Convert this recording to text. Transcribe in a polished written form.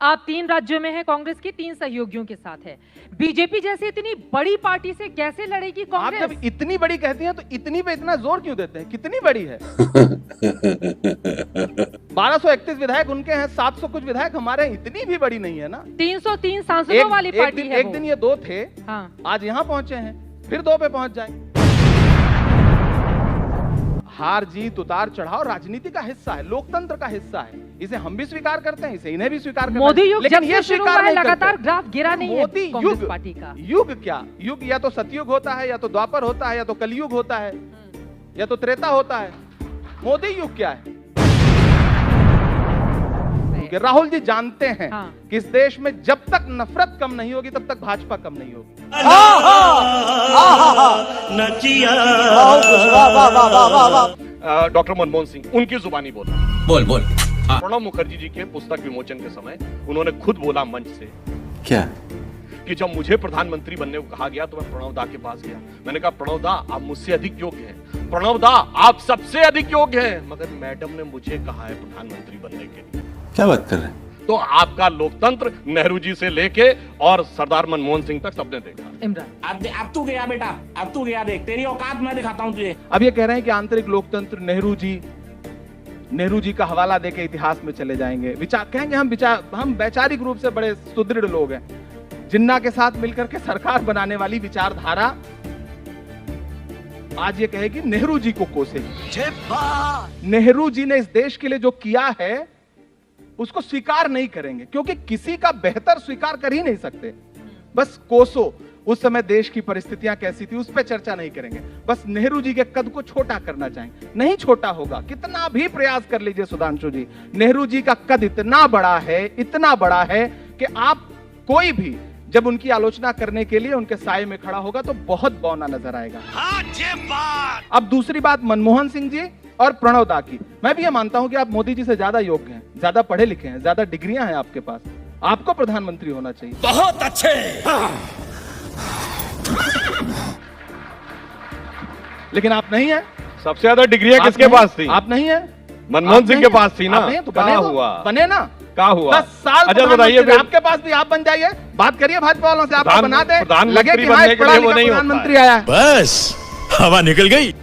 आप 3 राज्यों में हैं, कांग्रेस की 3 सहयोगियों के साथ है। बीजेपी जैसी इतनी बड़ी पार्टी से कैसे लड़ेगी कांग्रेस? आप जब इतनी बड़ी कहती हैं तो इतनी पे इतना जोर क्यों देते हैं? कितनी बड़ी है? 1231 विधायक उनके हैं, 700 कुछ विधायक हमारे हैं, इतनी भी बड़ी नहीं है ना। 303 सांसदों वाली पार्टी है। एक दिन ये 2 थे, हाँ। आज यहाँ पहुंचे हैं, फिर 2 पे पहुंच जाएंगे। हार जीत उतार चढ़ाव राजनीति का हिस्सा है, लोकतंत्र का हिस्सा है। इसे हम भी स्वीकार करते हैं, इसे इन्हें भी स्वीकार करते हैं। मोदी युग लेकिन जब ये से शुरू स्वीकार हुआ है नहीं लगातार करते। ग्राफ गिरा नहीं है मोदी कांग्रेस युग, पार्टी का। युग क्या युग? या तो सतयुग होता है, या तो द्वापर होता है, या तो कलयुग होता है, या तो त्रेता होता है। मोदी युग क्या है? क्योंकि राहुल जी जानते हैं कि इस देश में जब तक नफरत कम नहीं होगी तब तक भाजपा कम नहीं होगी। डॉक्टर मनमोहन सिंह उनकी जुबानी बोला। बोल प्रणब मुखर्जी जी के पुस्तक विमोचन के समय उन्होंने खुद बोला मंच से क्या कि जब मुझे प्रधानमंत्री बनने को कहा गया तो मैं प्रणव दा के पास गया। मैंने कहा प्रणव दा आप मुझसे अधिक योग्य हैं, प्रणव दा आप सबसे अधिक योग्य हैं, मगर मैडम ने मुझे कहा है प्रधानमंत्री बनने के लिए। क्या बात कर रहे हैं? तो आपका लोकतंत्र नेहरू जी से लेके और सरदार मनमोहन सिंह तक सबने देखा। इमरान अब तू गया बेटा, अब तू गया, देख तेरी औकात मैं दिखाता हूँ तुझे। अब ये कह रहे हैं कि आंतरिक लोकतंत्र नेहरू जी का हवाला देके इतिहास में चले जाएंगे। विचार कहेंगे हम वैचारिक रूप से बड़े सुदृढ़ लोग हैं। जिन्ना के साथ मिलकर के सरकार बनाने वाली विचारधारा आज ये कहेगी नेहरू जी को कोसेगी। नेहरू जी ने इस देश के लिए जो किया है उसको स्वीकार नहीं करेंगे, क्योंकि किसी का बेहतर स्वीकार कर ही नहीं सकते। बस कोसो उस समय देश की परिस्थितियां कैसी थी उस पर चर्चा नहीं करेंगे। बस नेहरू जी के कद को छोटा करना चाहेंगे। नहीं छोटा होगा, कितना भी प्रयास कर लीजिए सुधांशु जी, नेहरू जी का कद इतना बड़ा है कि आप कोई भी जब उनकी आलोचना करने के लिए उनके साए में खड़ा होगा तो बहुत बौना नजर आएगा। अब दूसरी बात मनमोहन सिंह जी और प्रणव दा की, मैं भी ये मानता हूं कि आप मोदी जी से ज्यादा योग्य हैं, ज्यादा पढ़े लिखे हैं, ज्यादा डिग्रियां हैं आपके पास, आपको प्रधानमंत्री होना चाहिए। बहुत अच्छे। लेकिन आप नहीं हैं। सबसे ज्यादा डिग्रियां किसके पास थी? आप नहीं हैं। मनमोहन सिंह के पास थी ना। तो क्या हुआ? बने ना, क्या हुआ? 10 साल अच्छा बताइए, आपके पास भी आप बन जाइए, बात करिए भाजपा वालों से, आपको बना दे, प्रधानमंत्री लगे कि बनने के लिए वो नहीं होता है। प्रधानमंत्री आया है। बस हवा निकल गई।